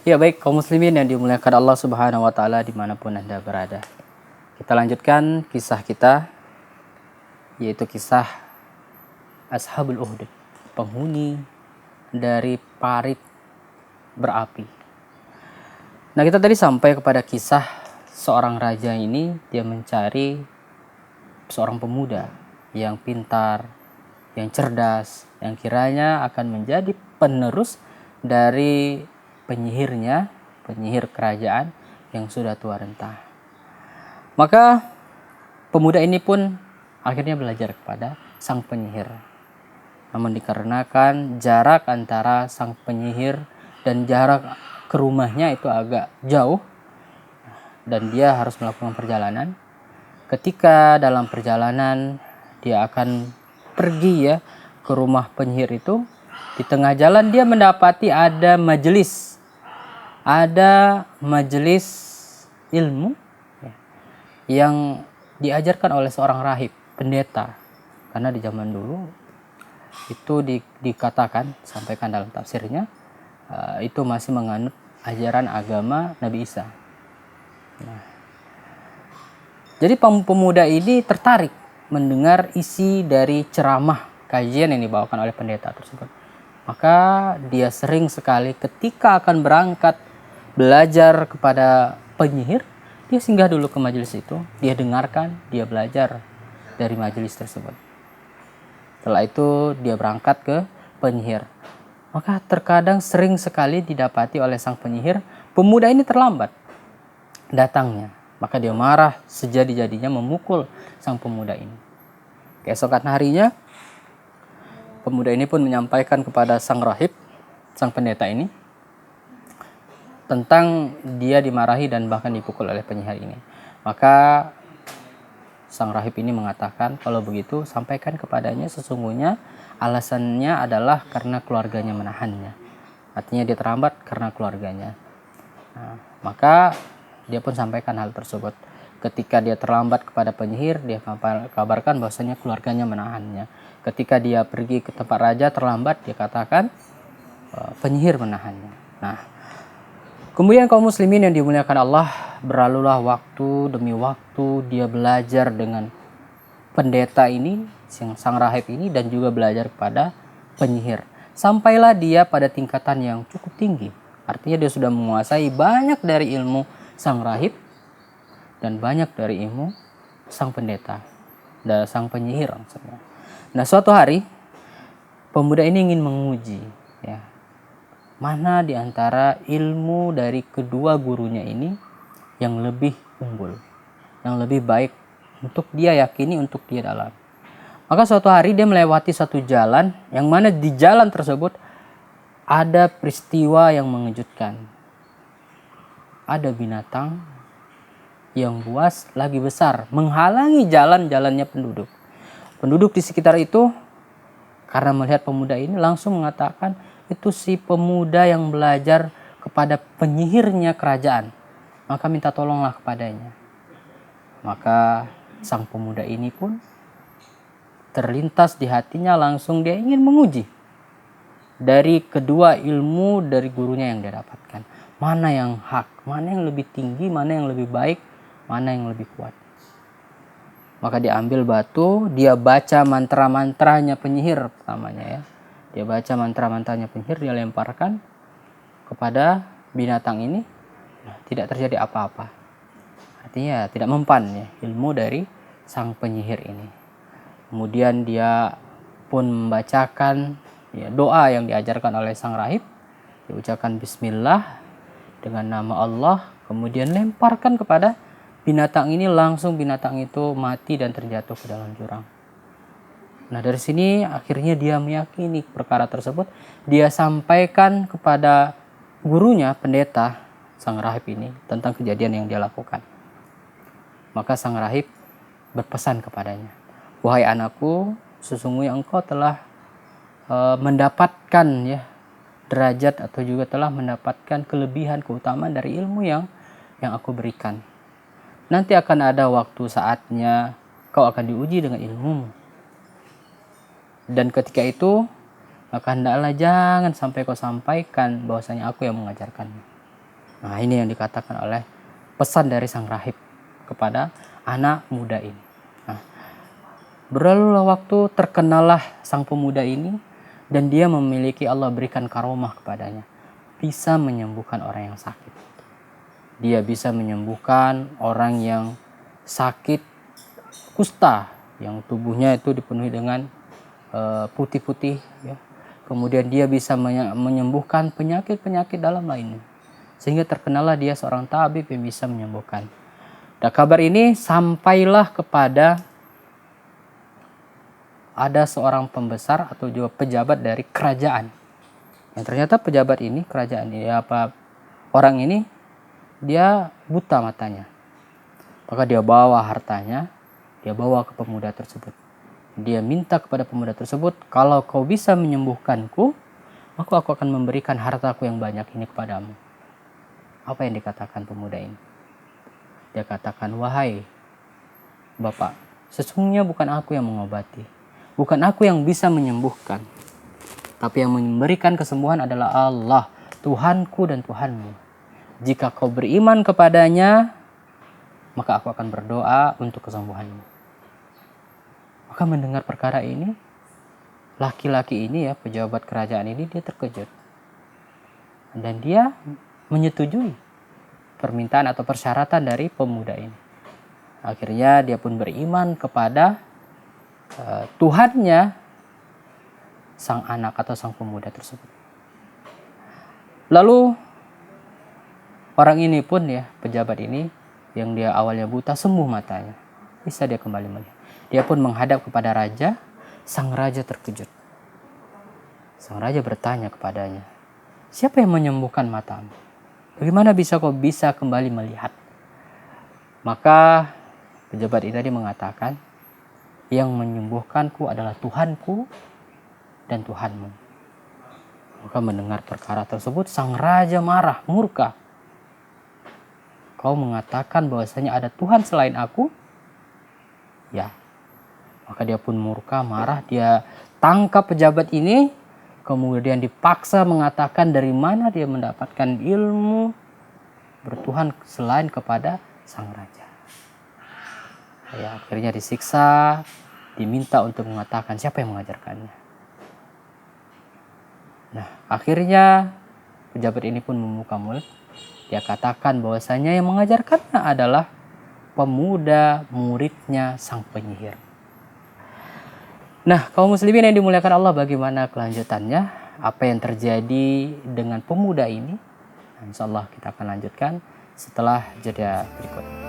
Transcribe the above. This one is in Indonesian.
Ya baik kaum muslimin yang dimuliakan Allah Subhanahu wa taala dimanapun Anda berada. Kita lanjutkan kisah kita, yaitu kisah Ashabul Uhdud, penghuni dari parit berapi. Nah, kita tadi sampai kepada kisah seorang raja ini, dia mencari seorang pemuda yang pintar, yang cerdas, yang kiranya akan menjadi penerus dari penyihirnya, penyihir kerajaan yang sudah tua renta. Maka pemuda ini pun akhirnya belajar kepada sang penyihir. Namun dikarenakan jarak antara sang penyihir dan jarak ke rumahnya itu agak jauh dan dia harus melakukan perjalanan. Ketika dalam perjalanan dia akan pergi ya ke rumah penyihir itu, di tengah jalan dia mendapati ada majelis ilmu ya, yang diajarkan oleh seorang rahib, pendeta. Karena di zaman dulu itu dikatakan, sampaikan dalam tafsirnya, itu masih menganut ajaran agama Nabi Isa. Nah, jadi pemuda ini tertarik mendengar isi dari ceramah kajian yang dibawakan oleh pendeta tersebut. Maka dia sering sekali ketika akan berangkat belajar kepada penyihir, dia singgah dulu ke majelis itu, dia dengarkan, dia belajar dari majelis tersebut. Setelah itu dia berangkat ke penyihir. Maka terkadang sering sekali didapati oleh sang penyihir, pemuda ini terlambat datangnya. Maka dia marah sejadi-jadinya memukul sang pemuda ini. Keesokan harinya, pemuda ini pun menyampaikan kepada sang rahib, sang pendeta ini, tentang dia dimarahi dan bahkan dipukul oleh penyihir ini. Maka sang rahib ini mengatakan, kalau begitu sampaikan kepadanya sesungguhnya alasannya adalah karena keluarganya menahannya. Artinya dia terlambat karena keluarganya. Nah, maka dia pun sampaikan hal tersebut. Ketika dia terlambat kepada penyihir, dia kabarkan bahwasanya keluarganya menahannya. Ketika dia pergi ke tempat raja terlambat, dia katakan penyihir menahannya. Nah, kemudian kaum muslimin yang dimuliakan Allah, berlalulah waktu demi waktu dia belajar dengan pendeta ini, sang rahib ini, dan juga belajar kepada penyihir. Sampailah dia pada tingkatan yang cukup tinggi. Artinya dia sudah menguasai banyak dari ilmu sang rahib dan banyak dari ilmu sang pendeta dan sang penyihir maksudnya. Nah, suatu hari pemuda ini ingin menguji ya, mana di antara ilmu dari kedua gurunya ini yang lebih unggul, yang lebih baik untuk dia yakini, untuk dia dalam. Maka suatu hari dia melewati satu jalan, yang mana di jalan tersebut ada peristiwa yang mengejutkan. Ada binatang yang buas lagi besar menghalangi jalan-jalannya penduduk. Penduduk di sekitar itu karena melihat pemuda ini langsung mengatakan, itu si pemuda yang belajar kepada penyihirnya kerajaan, maka minta tolonglah kepadanya. Maka sang pemuda ini pun terlintas di hatinya, langsung dia ingin menguji dari kedua ilmu dari gurunya yang dia dapatkan. Mana yang hak, mana yang lebih tinggi, mana yang lebih baik, mana yang lebih kuat. Maka dia ambil batu, dia baca mantra-mantranya penyihir pertamanya ya. Dia baca mantra-mantranya penyihir, dia lemparkan kepada binatang ini. Nah, tidak terjadi apa-apa. Artinya tidak mempan ya ilmu dari sang penyihir ini. Kemudian dia pun membacakan ya, doa yang diajarkan oleh sang rahib. Diucapkan bismillah dengan nama Allah, kemudian lemparkan kepada binatang ini, langsung binatang itu mati dan terjatuh ke dalam jurang. Nah, dari sini akhirnya dia meyakini perkara tersebut. Dia sampaikan kepada gurunya, pendeta, sang rahib ini, tentang kejadian yang dia lakukan. Maka sang rahib berpesan kepadanya, wahai anakku, sesungguhnya engkau telah mendapatkan ya derajat atau juga telah mendapatkan kelebihan, keutamaan dari ilmu yang aku berikan. Nanti akan ada waktu saatnya kau akan diuji dengan ilmumu. Dan ketika itu maka hendaklah jangan sampai kau sampaikan bahwasanya aku yang mengajarkanmu. Nah, ini yang dikatakan oleh pesan dari sang rahib kepada anak muda ini. Nah, berlalulah waktu, terkenalah sang pemuda ini, dan dia memiliki, Allah berikan karomah kepadanya, bisa menyembuhkan orang yang sakit. Dia bisa menyembuhkan orang yang sakit kusta, yang tubuhnya itu dipenuhi dengan putih-putih, ya. Kemudian dia bisa menyembuhkan penyakit-penyakit dalam lainnya, sehingga terkenalah dia seorang tabib yang bisa menyembuhkan. Dan kabar ini sampailah kepada ada seorang pembesar atau juga pejabat dari kerajaan. Yang ternyata pejabat ini, kerajaan ini, orang ini dia buta matanya. Maka dia bawa hartanya, dia bawa ke pemuda tersebut. Dia minta kepada pemuda tersebut, kalau kau bisa menyembuhkanku, maka aku akan memberikan hartaku yang banyak ini kepadamu. Apa yang dikatakan pemuda ini? Dia katakan, wahai Bapak, sesungguhnya bukan aku yang mengobati, bukan aku yang bisa menyembuhkan, tapi yang memberikan kesembuhan adalah Allah, Tuhanku dan Tuhanmu. Jika kau beriman kepadanya, maka aku akan berdoa untuk kesembuhanmu. Maka mendengar perkara ini, laki-laki ini, ya, pejabat kerajaan ini, dia terkejut. Dan dia menyetujui permintaan atau persyaratan dari pemuda ini. Akhirnya dia pun beriman kepada Tuhannya sang anak atau sang pemuda tersebut. Lalu orang ini pun, ya, pejabat ini yang dia awalnya buta, sembuh matanya, bisa dia kembali melihat. Dia pun menghadap kepada raja. Sang raja terkejut. Sang raja bertanya kepadanya, siapa yang menyembuhkan matamu? Bagaimana bisa kau bisa kembali melihat? Maka pejabat ini tadi mengatakan, yang menyembuhkanku adalah Tuhanku dan Tuhanmu. Maka mendengar perkara tersebut, sang raja marah, murka. Kau mengatakan bahwasanya ada Tuhan selain aku? Ya. Maka dia pun murka, marah, dia tangkap pejabat ini, kemudian dipaksa mengatakan dari mana dia mendapatkan ilmu bertuhan selain kepada sang raja. Ya, akhirnya disiksa, diminta untuk mengatakan siapa yang mengajarkannya. Nah, akhirnya pejabat ini pun membuka mulut. Dia katakan bahwasanya yang mengajarkannya adalah pemuda muridnya sang penyihir. Nah, kaum muslimin yang dimuliakan Allah, bagaimana kelanjutannya? Apa yang terjadi dengan pemuda ini? Insya Allah kita akan lanjutkan setelah jeda berikut.